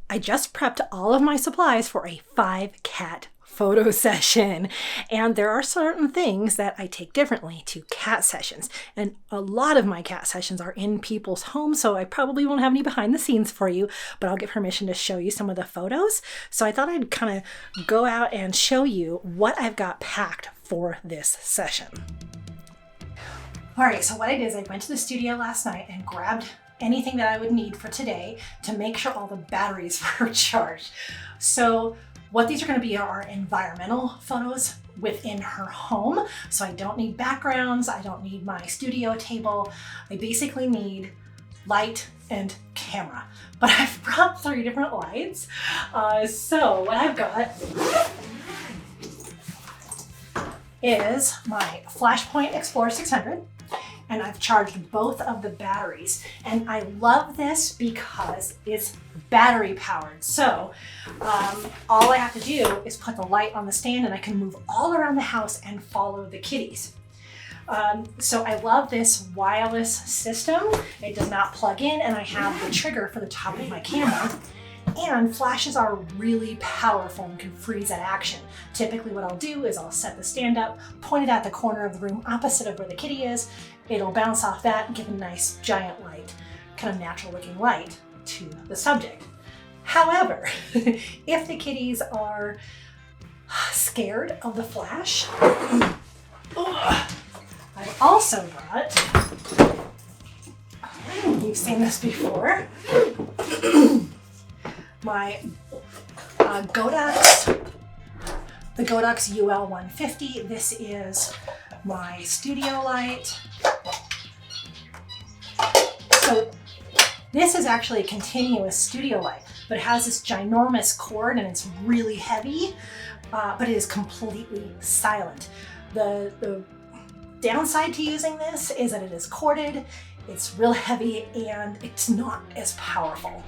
I just prepped all of my supplies for a 5-cat photo session, and there are certain things that I take differently to cat sessions, and a lot of my cat sessions are in people's homes, so I probably won't have any behind the scenes for you, but I'll get permission to show you some of the photos. So I thought I'd kind of go out and show you what I've got packed for this session. All right, so what I did is I went to the studio last night and grabbed anything that I would need for today to make sure all the batteries were charged. So what these are going to be are environmental photos within her home. So I don't need backgrounds, I don't need my studio table. I basically need light and camera. But I've brought 3 different lights. So what I've got is my Flashpoint Explorer 600. And I've charged both of the batteries. And I love this because it's battery powered. So all I have to do is put the light on the stand and I can move all around the house and follow the kitties. So I love this wireless system. It does not plug in, and I have the trigger for the top of my camera. And flashes are really powerful and can freeze at action. Typically what I'll do is I'll set the stand up, point it at the corner of the room opposite of where the kitty is. It'll bounce off that and give a nice giant light, kind of natural looking light to the subject. However, if the kitties are scared of the flash, I also brought, you've seen this before, my Godox, the Godox UL150. This is my studio light. So this is actually a continuous studio light, but it has this ginormous cord and it's really heavy, but it is completely silent. The downside to using this is that it is corded, it's real heavy, and it's not as powerful.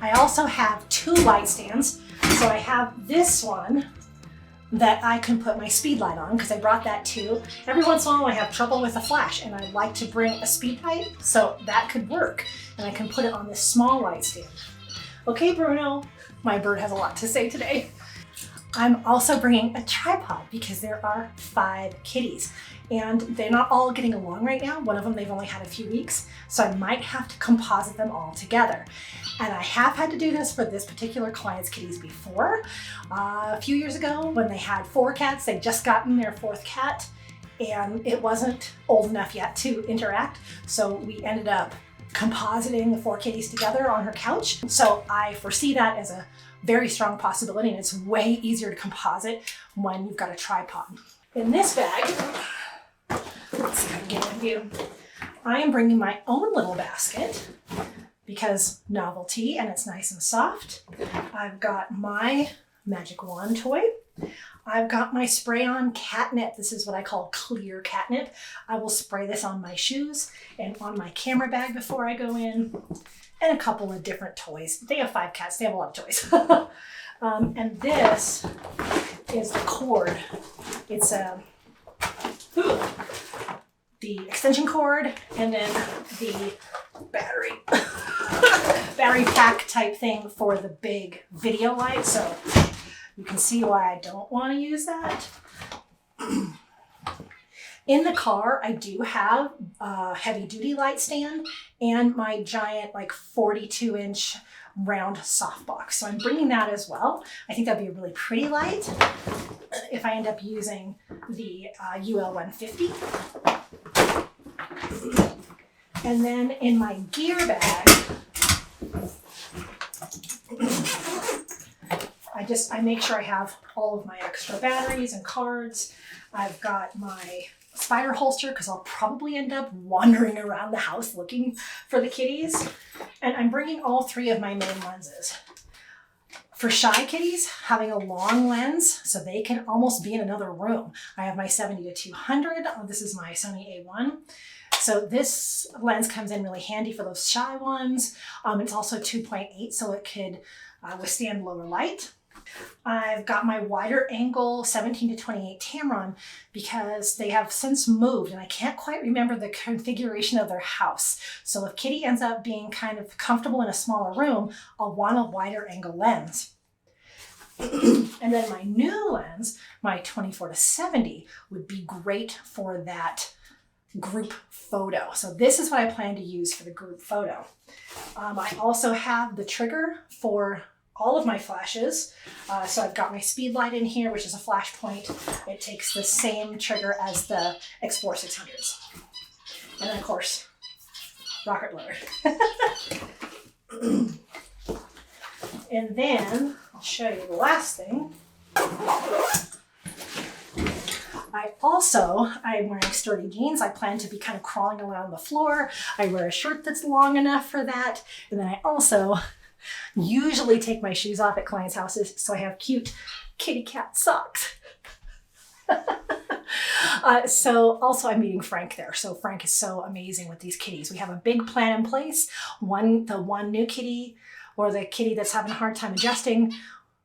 I also have 2 light stands. So I have this one that I can put my speed light on because I brought that too. Every once in a while I have trouble with a flash and I like to bring a speed light, so that could work. And I can put it on this small light stand. Okay, Bruno, my bird has a lot to say today. I'm also bringing a tripod because there are 5 kitties and they're not all getting along right now. One of them, they've only had a few weeks, so I might have to composite them all together. And I have had to do this for this particular client's kitties before. A few years ago when they had 4 cats, they'd just gotten their 4th cat and it wasn't old enough yet to interact. So we ended up compositing the 4 kitties together on her couch. So I foresee that as a very strong possibility, and it's way easier to composite when you've got a tripod. In this bag, let's see if I can get it in view, I am bringing my own little basket because novelty and it's nice and soft. I've got my magic wand toy. I've got my spray-on catnip. This is what I call clear catnip. I will spray this on my shoes and on my camera bag before I go in, and a couple of different toys. They have 5 cats, they have a lot of toys. And this is the cord. It's the extension cord and then the battery pack type thing for the big video light. So you can see why I don't want to use that. In the car, I do have a heavy duty light stand and my giant 42-inch round softbox. So I'm bringing that as well. I think that'd be a really pretty light if I end up using the UL150. And then in my gear bag, I make sure I have all of my extra batteries and cards. I've got my spider holster because I'll probably end up wandering around the house looking for the kitties. And I'm bringing all 3 of my main lenses. For shy kitties, having a long lens so they can almost be in another room. I have my 70-200. This is my Sony A1. So this lens comes in really handy for those shy ones. It's also 2.8, so it could withstand lower light. I've got my wider angle 17 to 28 Tamron because they have since moved and I can't quite remember the configuration of their house. So if Kitty ends up being kind of comfortable in a smaller room, I'll want a wider angle lens. And then my new lens, my 24 to 70, would be great for that group photo. So this is what I plan to use for the group photo. I also have the trigger for all of my flashes. So I've got my speed light in here, which is a flash point. It takes the same trigger as the Explore 600s. And then of course, rocket loader. And then I'll show you the last thing. I'm wearing sturdy jeans. I plan to be kind of crawling around the floor. I wear a shirt that's long enough for that. And then I also usually take my shoes off at clients' houses, so I have cute kitty cat socks. So also I'm meeting Frank there. So Frank is so amazing with these kitties. We have a big plan in place. The one new kitty, or the kitty that's having a hard time adjusting,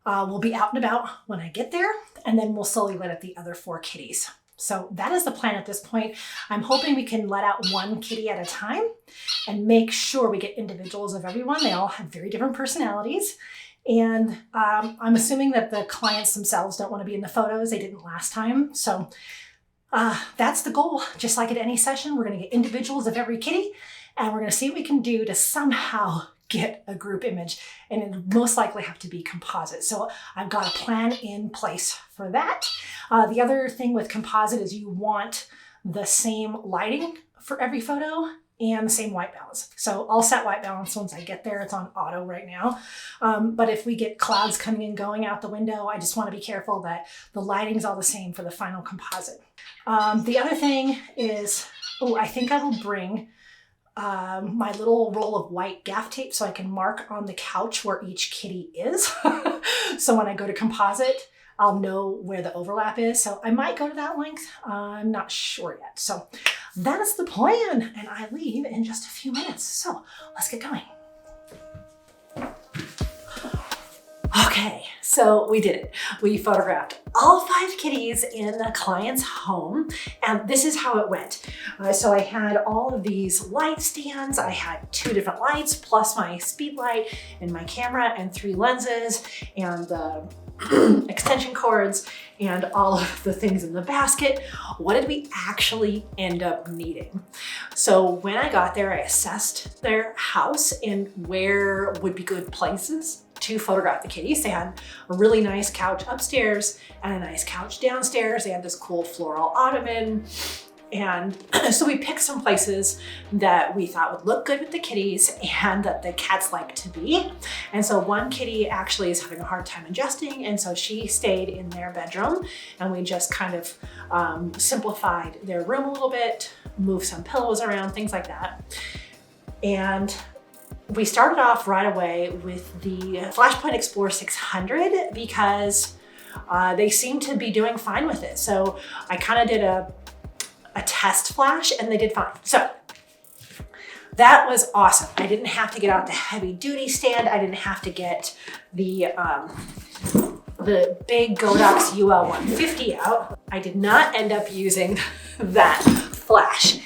will be out and about when I get there, and then we'll slowly let out the other 4 kitties. So that is the plan at this point. I'm hoping we can let out 1 kitty at a time and make sure we get individuals of everyone. They all have very different personalities. And I'm assuming that the clients themselves don't want to be in the photos. They didn't last time. So that's the goal. Just like at any session, we're going to get individuals of every kitty, and we're going to see what we can do to somehow get a group image, and it'll most likely have to be composite. So I've got a plan in place for that. The other thing with composite is you want the same lighting for every photo and the same white balance. So I'll set white balance once I get there. It's on auto right now. But if we get clouds coming and going out the window, I just want to be careful that the lighting's all the same for the final composite. The other thing is, I think I will bring my little roll of white gaff tape so I can mark on the couch where each kitty is. So when I go to composite, I'll know where the overlap is. So I might go to that length. I'm not sure yet. So that's the plan, and I leave in just a few minutes. So let's get going. Okay, so we did it. We photographed all 5 kitties in the client's home, and this is how it went. So I had all of these light stands. I had 2 different lights, plus my speed light and my camera and 3 lenses and the extension cords and all of the things in the basket. What did we actually end up needing? So when I got there, I assessed their house and where would be good places to photograph the kitties. They had a really nice couch upstairs and a nice couch downstairs. They had this cool floral ottoman. And so we picked some places that we thought would look good with the kitties and that the cats like to be. And so one kitty actually is having a hard time adjusting, and so she stayed in their bedroom, and we just kind of simplified their room a little bit, moved some pillows around, things like that. And we started off right away with the Flashpoint Explore 600 because they seemed to be doing fine with it. So I kind of did a test flash and they did fine. So that was awesome. I didn't have to get out the heavy duty stand. I didn't have to get the big Godox UL 150 out. I did not end up using that flash.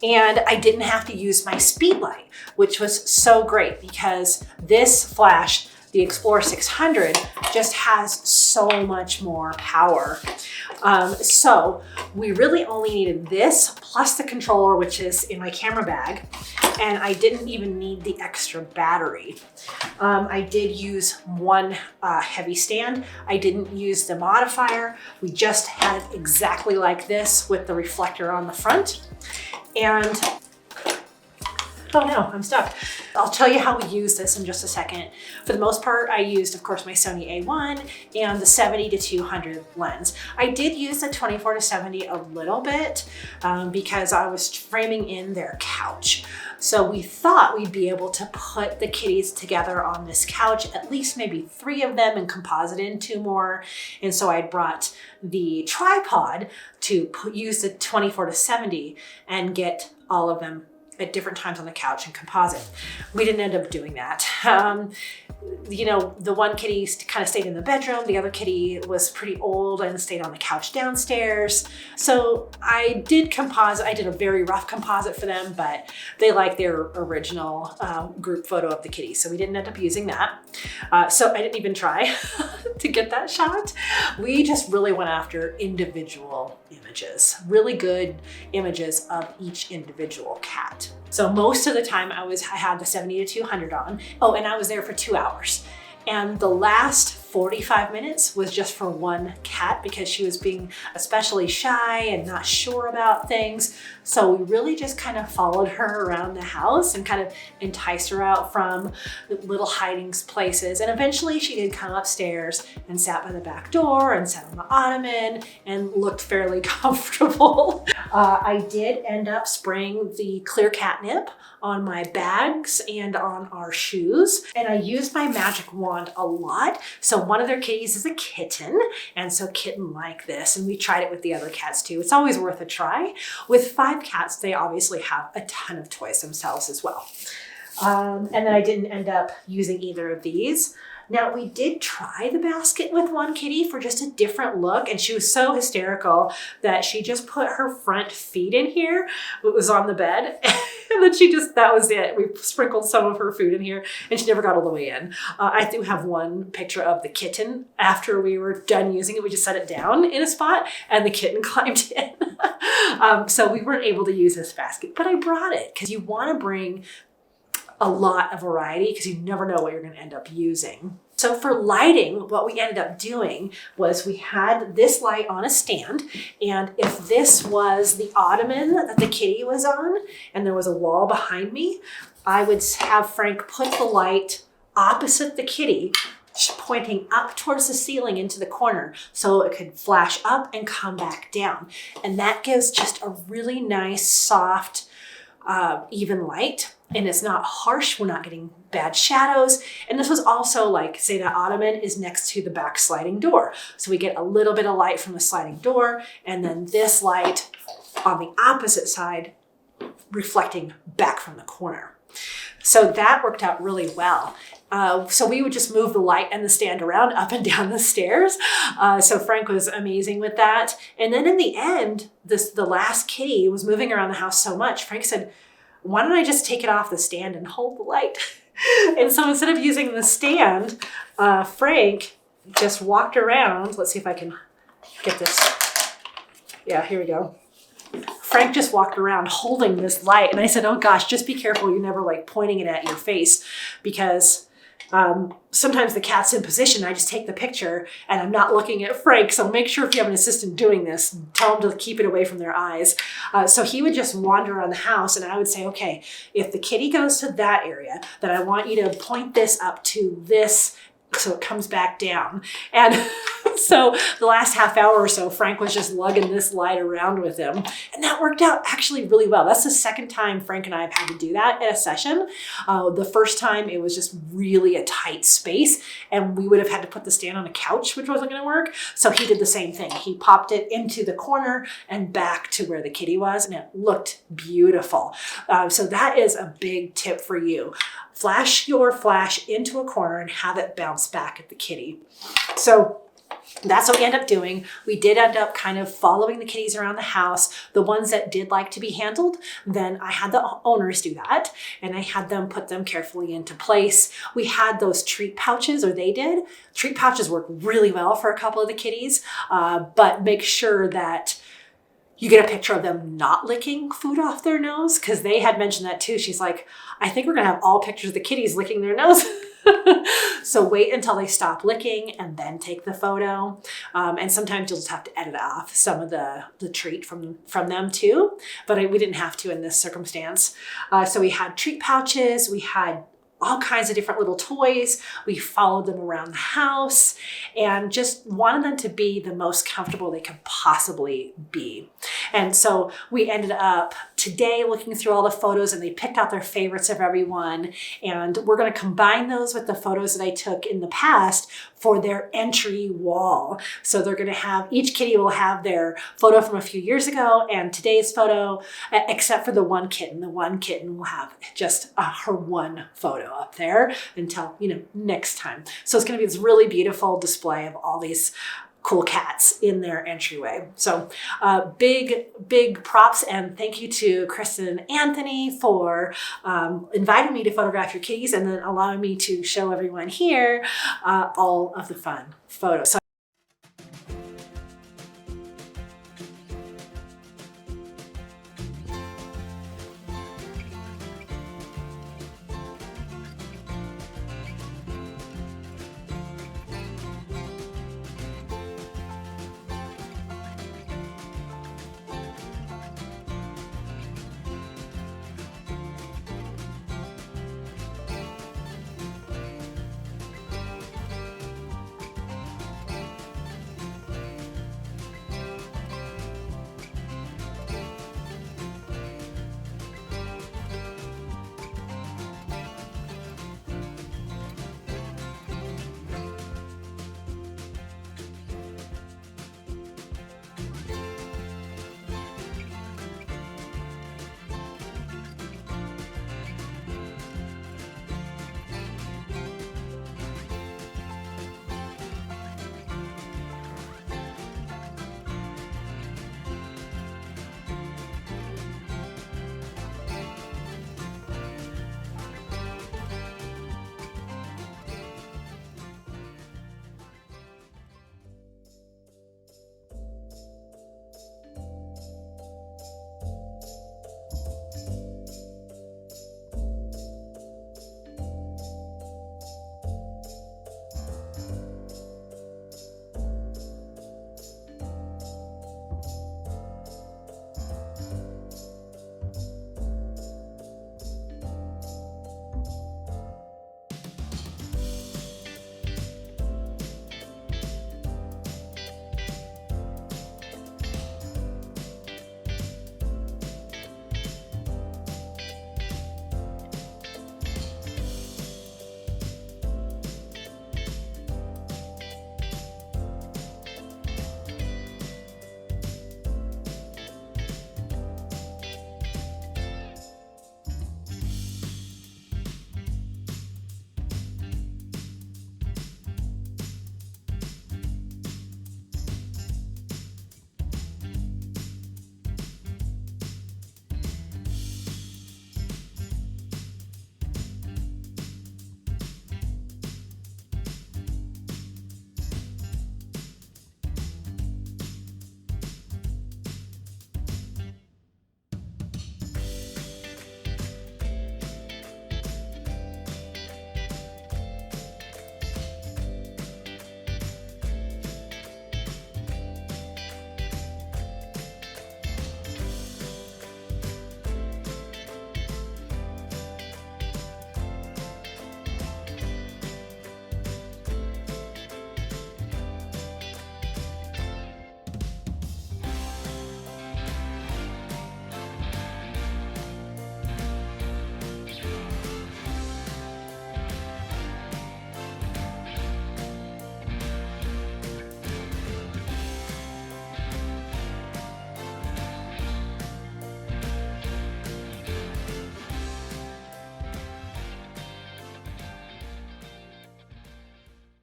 And I didn't have to use my speed light, which was so great because this flash, the Explore 600, just has so much more power. So we really only needed this plus the controller, which is in my camera bag, and I didn't even need the extra battery. I did use one heavy stand. I didn't use the modifier. We just had it exactly like this with the reflector on the front. And oh no, I'm stuck. I'll tell you how we use this in just a second. For the most part, I used, of course, my Sony A1 and the 70 to 200 lens. I did use the 24 to 70 a little bit because I was framing in their couch. So we thought we'd be able to put the kitties together on this couch, at least maybe 3 of them, and composite in 2 more. And so I brought the tripod to use the 24 to 70 and get all of them at different times on the couch and composite. We didn't end up doing that. You know, the one kitty kind of stayed in the bedroom. The other kitty was pretty old and stayed on the couch downstairs. So I did composite. I did a very rough composite for them, but they like their original group photo of the kitty. So we didn't end up using that. So I didn't even try to get that shot. We just really went after individual images, really good images of each individual cat. So most of the time I had the 70 to 200 on. Oh, and I was there for 2 hours. And the last 45 minutes was just for one cat because she was being especially shy and not sure about things. So we really just kind of followed her around the house and kind of enticed her out from little hiding places. And eventually she did come upstairs and sat by the back door and sat on the ottoman and looked fairly comfortable. I did end up spraying the clear catnip on my bags and on our shoes. And I used my magic wand a lot. So one of their kitties is a kitten, and so kitten like this, and we tried it with the other cats too. It's always worth a try. With 5 cats, they obviously have a ton of toys themselves as well. And then I didn't end up using either of these. Now we did try the basket with one kitty for just a different look, and she was so hysterical that she just put her front feet in here. It was on the bed. And then that was it. We sprinkled some of her food in here and she never got all the way in. I do have one picture of the kitten after we were done using it. We just set it down in a spot and the kitten climbed in. So we weren't able to use this basket, but I brought it because you want to bring a lot of variety because you never know what you're going to end up using. So for lighting, what we ended up doing was we had this light on a stand, and if this was the ottoman that the kitty was on and there was a wall behind me, I would have Frank put the light opposite the kitty, pointing up towards the ceiling into the corner so it could flash up and come back down. And that gives just a really nice, soft, even light. And it's not harsh. We're not getting bad shadows. And this was also like, say that ottoman is next to the back sliding door. So we get a little bit of light from the sliding door, and then this light on the opposite side reflecting back from the corner. So that worked out really well. So we would just move the light and the stand around up and down the stairs. So Frank was amazing with that. And then in the end, the last kitty was moving around the house so much, Frank said, why don't I just take it off the stand and hold the light? And so instead of using the stand, Frank just walked around. Let's see if I can get this. Yeah, here we go. Frank just walked around holding this light. And I said, oh gosh, just be careful. You're never like pointing it at your face, because sometimes the cat's in position. I just take the picture and I'm not looking at Frank. So make sure if you have an assistant doing this, tell them to keep it away from their eyes. So he would just wander around the house, and I would say, okay, if the kitty goes to that area, then I want you to point this up to this so it comes back down. And so the last half hour or so, Frank was just lugging this light around with him. And that worked out actually really well. That's the second time Frank and I have had to do that in a session. The first time it was just really a tight space, and we would have had to put the stand on a couch, which wasn't going to work. So he did the same thing. He popped it into the corner and back to where the kitty was, and it looked beautiful. So that is a big tip for you. Flash your flash into a corner and have it bounce back at the kitty. So that's what we ended up doing. We did end up kind of following the kitties around the house. The ones that did like to be handled, then I had the owners do that, and I had them put them carefully into place. We had those treat pouches, or they did. Treat pouches work really well for a couple of the kitties, but make sure that you get a picture of them not licking food off their nose, because they had mentioned that too. She's like, I think we're going to have all pictures of the kitties licking their nose. So wait until they stop licking and then take the photo. And sometimes you'll just have to edit off some of the treat from them too. But we didn't have to in this circumstance. So we had treat pouches. We had all kinds of different little toys. We followed them around the house and just wanted them to be the most comfortable they could possibly be. And so we ended up today looking through all the photos, and they picked out their favorites of everyone. And we're going to combine those with the photos that I took in the past for their entry wall. So they're going to have, each kitty will have their photo from a few years ago and today's photo, except for the one kitten. The one kitten will have just her one photo up there until, next time. So it's going to be this really beautiful display of all these cool cats in their entryway. So big props and thank you to Kristen and Anthony for inviting me to photograph your kitties and then allowing me to show everyone here all of the fun photos. So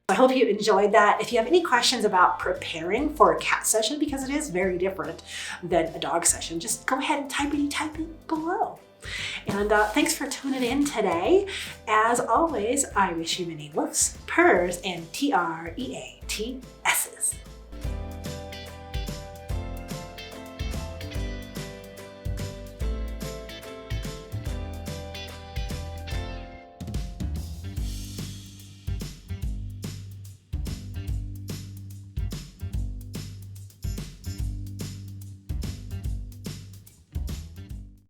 I hope you enjoyed that. If you have any questions about preparing for a cat session, because it is very different than a dog session, just go ahead and type it below. And thanks for tuning in today. As always, I wish you many woofs, purrs, and TREAT.